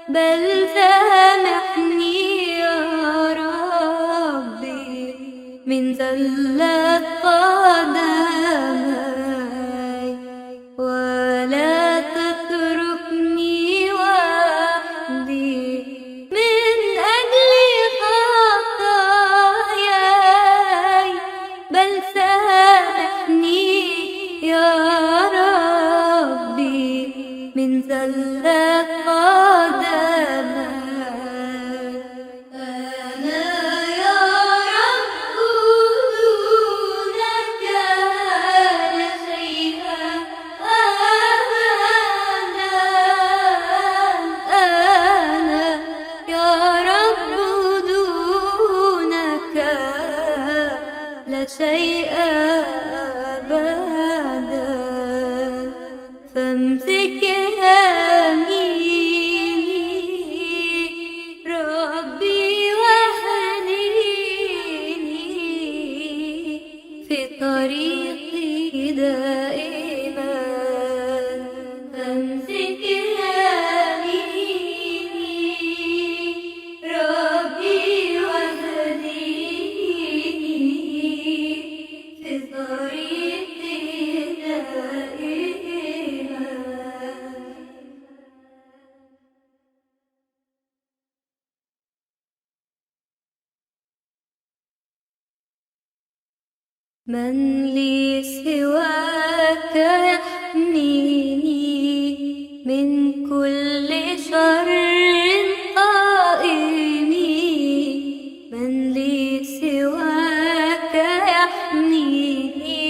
بل سامحني يا ربي من زلة قدمي، ولا تتركني وحدي من أجل خطاياي، بل سامحني يا ربي من زلة قدمي. أنا يا رب دونك لا شيء أبدا، أنا يا رب دونك لا شيء أبدا، فامسك يميني ربي واهديني في طريقي دائما، فامسك يميني ربي واهديني في طريقي دائما. من لي سواك يحميني من كل شر قائم، من لي سواك يحميني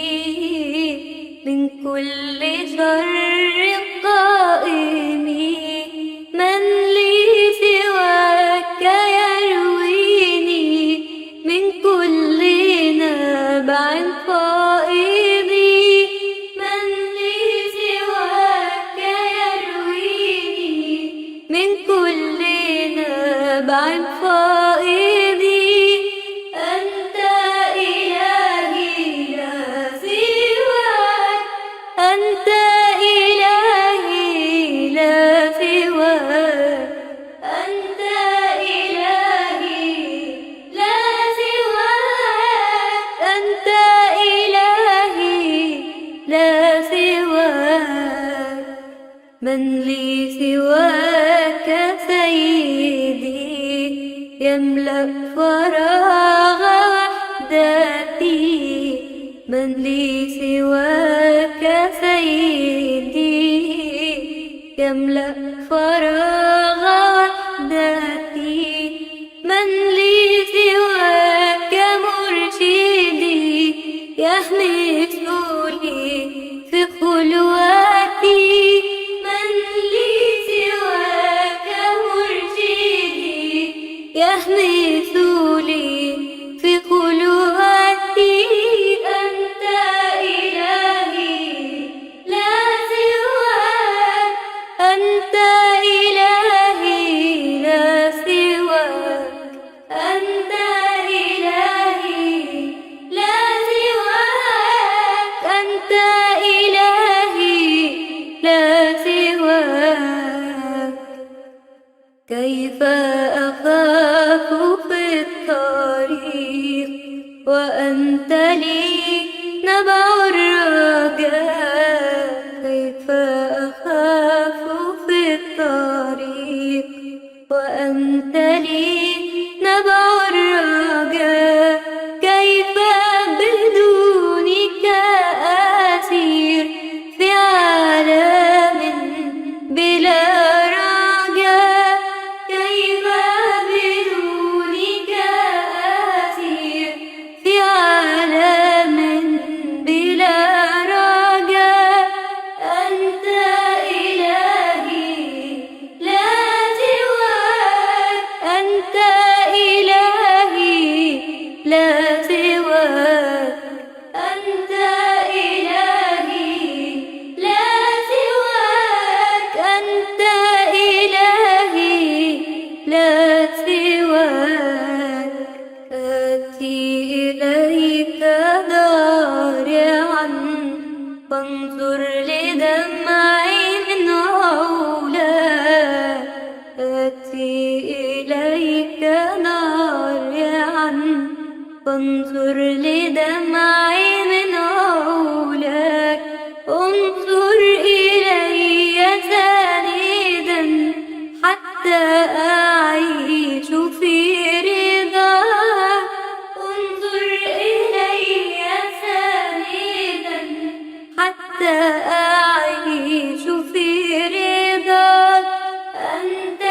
من كل شر قائم، من لي سواك يرويني من كل نبع فائض، من لي سواك يرويني من كل نبع فائض. أنت إلهي لا سواك، أنت إلهي لا سواك، أنت إلهي لا سواك، أنت إلهي لا سواك. من لي سواك سيدي يملأ فراغ وحدتي، من لي سواك سيدي يملأ فراغ وحدتي، من لي سواك مرشدي يهمس لي في خلواتي، من لي سواك مرشدي يهمس لي في خلواتي. أنت إلهي لا سواك، أنت إلهي لا سواك، أنت إلهي لا سواك، أنت إلهي لا سواك. كيف أخاف في الطريق وأنت لي نبع الرجاء، كيف أخاف في الطريق وأنت لي نبع الرجاء، كيف بدونك أسير في عالم بلا رجاء، كيف فانظر لدمعي من عولك آتي إليك نارعا فانظر لدمعي من عولك انظر إلي ساندا حتى أعيش في رضاك انظر إلي ساندا حتى أعيش في رضاك أنت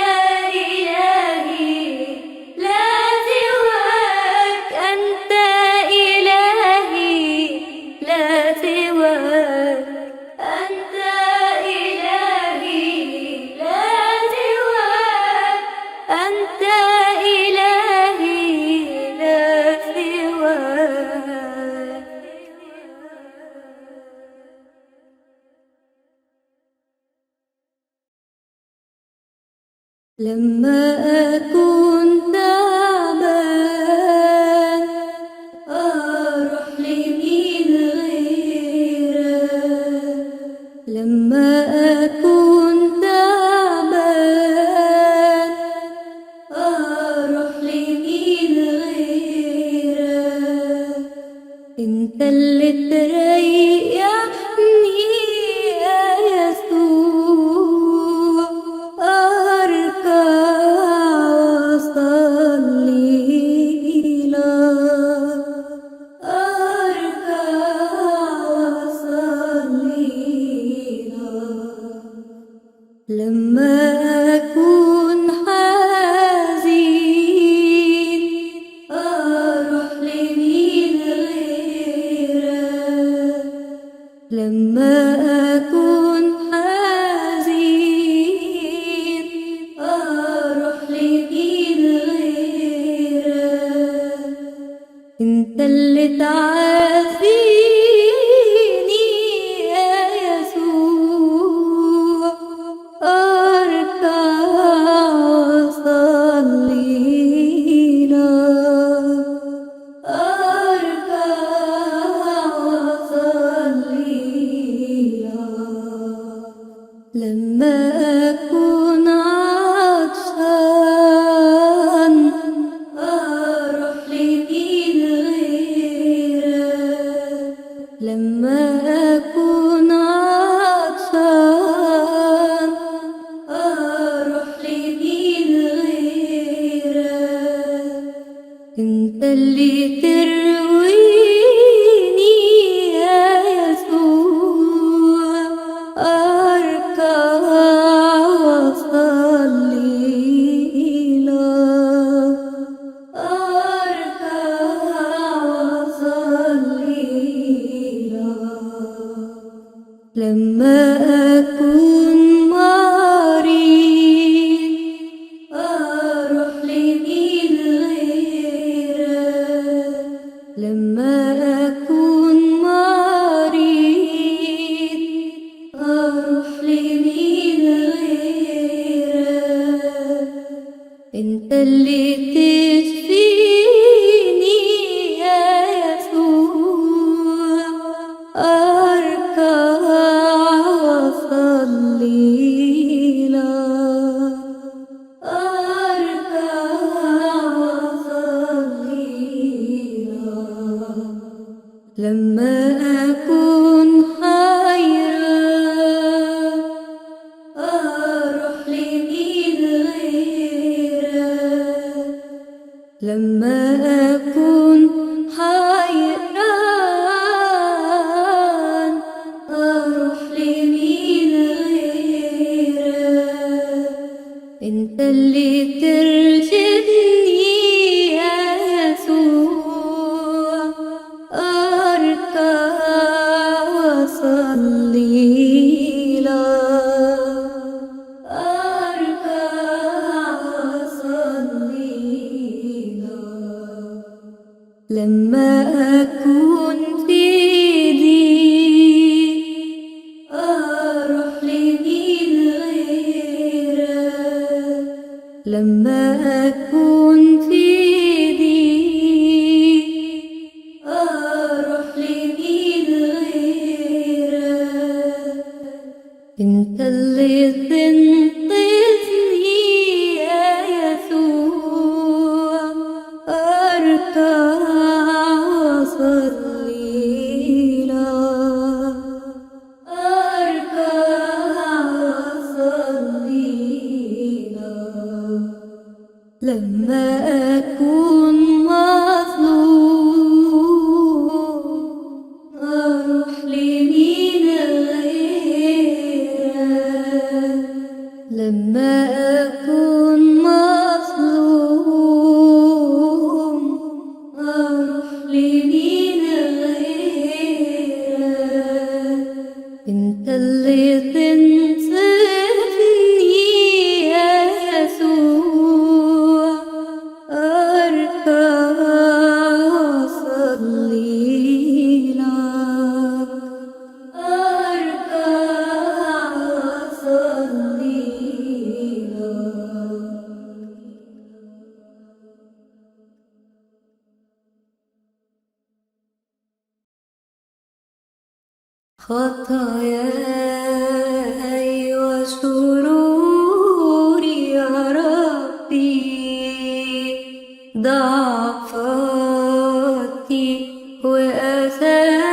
إلهي لا سواك أنت إلهي لا سواك أنت إلهي لا سواك أنت إلهي لا سواك. لما أكون تعبان أروح لمين غيرك لما أكون تعبان أروح لمين غيرك انت اللي تريحني يا يسوع أركع وأصلي لك أركع وأصلي لك لما أكون حزين أروح لمين غيرك لما أكون حزين أروح لمين غيرك انت اللي تعافيني يا يسوع أركع وأصلي لك أركع وأصلي لك لما أكون عطشان أروح لمين غيرك لما أكون عطشان أروح لمين غيرك انت اللي ترويني يا يسوع أركع وأصلي لك أركع وأصلي لك لما أكون مريض أروح لمين غيرك لما أكون مريض أروح لمين غيرك انت اللي تشفيني يا يسوع أركع وأصلي لك أركع وأصلي لك لما أكون حيران أروح لمين غيرك لما أكون حيران أروح لمين غيرك انت اللي ترشدني يا يسوع أركع وأصلي لك أركع وأصلي لك لما أكون في ضيق أروح لمين غيرك لما أكون في ضيق أروح لمين غيرك لما أكون مظلوم أروح لمين غيرك، لما أكون مظلوم أروح لمين غيرك، انت اللي تنصفني يا يسوع، أركع أصلي لك، أركع أصلي لك. خطاياي وشروري يا ربي، ضعفاتي وقساوة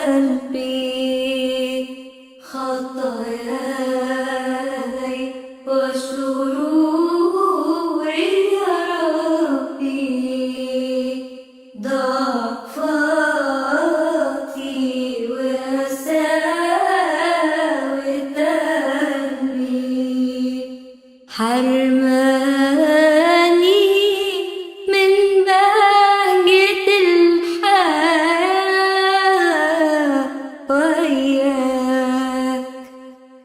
قلبي، خطاياي وشروري يا ربي، ضعفاتي وقساوة قلبي، حرماني من بهجة الحياة وياك،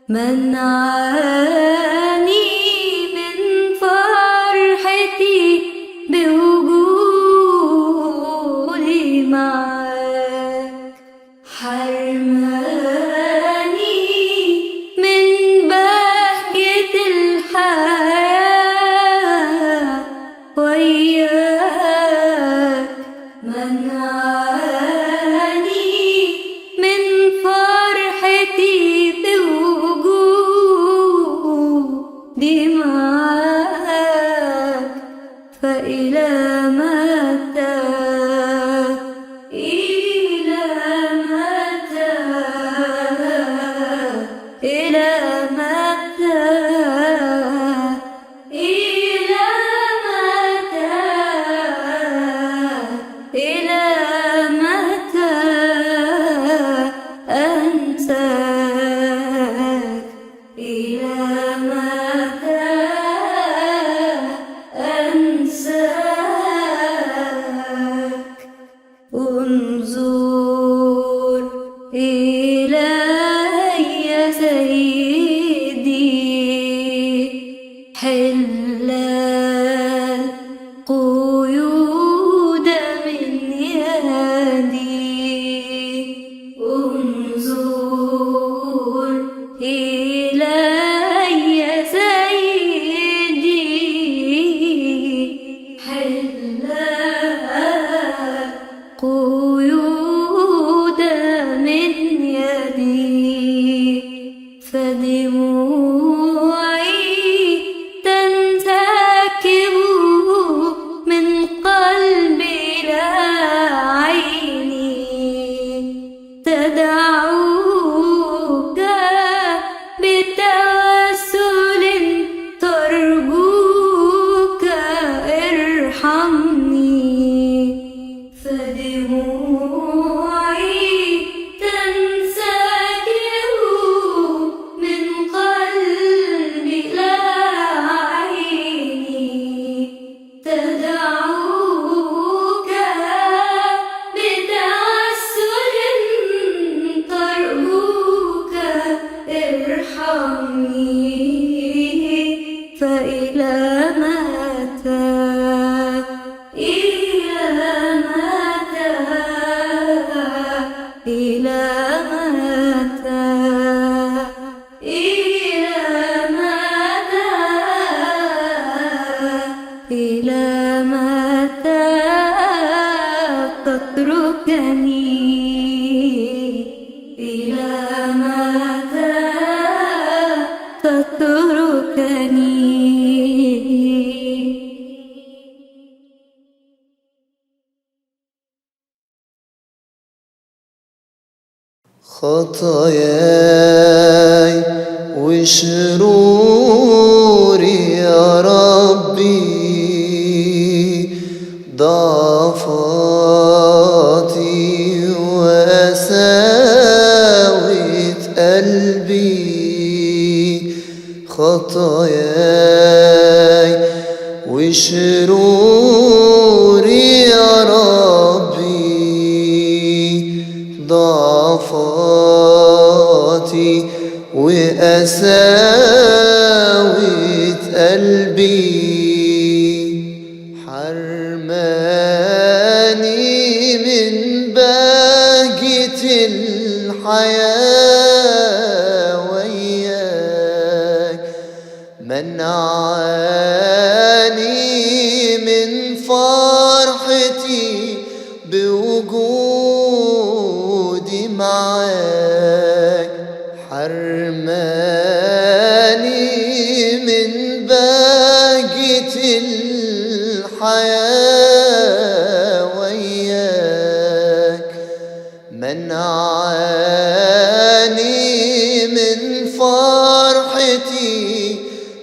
منعاني من فرحتي بوجودي معاك، حرماني من بهجة الحياة وياك، منعاني من فرحتي بوجودي معاك، فإلى متى، إلى متى، إلى متى، إلى متى، إلى متى أنساك، إلى متى أنساك. انظر إلي يا سيدي، حل القيود من يدي، انظر إلي يا سيدي، حل قيود من يدي، فدموعي تنسكب من قلبي لا عيني، تدعوك بتوسل ترجوك ارحمني، فدموعي تنسكب من قلبي لا عيني، تدعوك بتوسل ترجوك ارحمني، فإلى متى، إلى متى، إلى متى، إلى متى، إلى متى تتركني، إلى متى تتركني. خطاياي وشروري يا قلبي خطاياي وشروري يا ربي، ضعفاتي وقساوة قلبي، حرماني من بهجة الحياة وياك، منعاني من فرحتي بوجودي معاك، حرماني من بهجة الحياة وياك، منعاني من فرحتي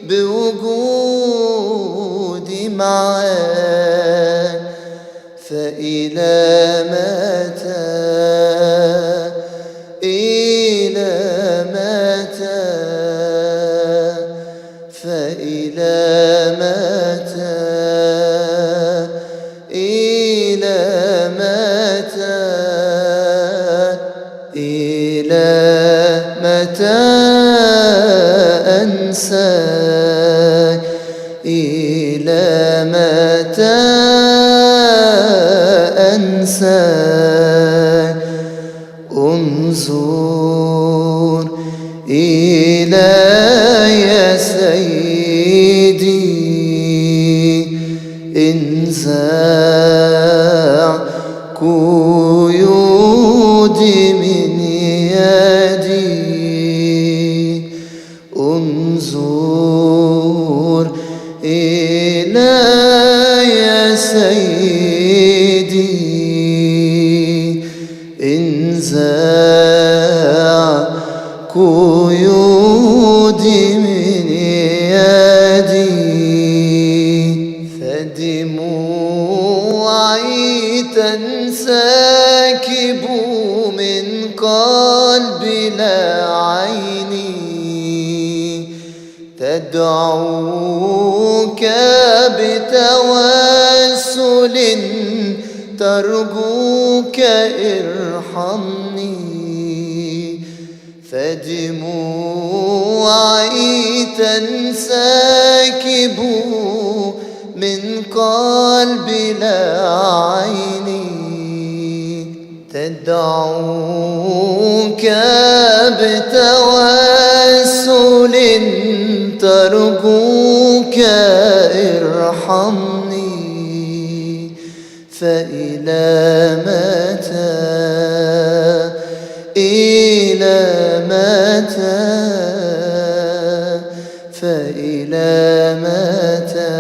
بوجودي معاك، فإلى متى إلى متى فإلى متى إلى متى إلى متى أنساك، إلى متى أنساك، انظر إلي يا سيدي، انزع قيودي من يدي، انظر إلي يا سيدي، انزع قيودي من يدي، فدموعي تنسكب من قلبي لا عيني، تدعوك بتوسل ترجوك ارحمني، فدموعي تنسكب من قلبي لا عيني، تدعوك بتوسل ترجوك ارحمني، فإلى متى إلى متى فإلى متى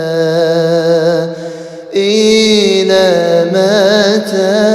إلى متى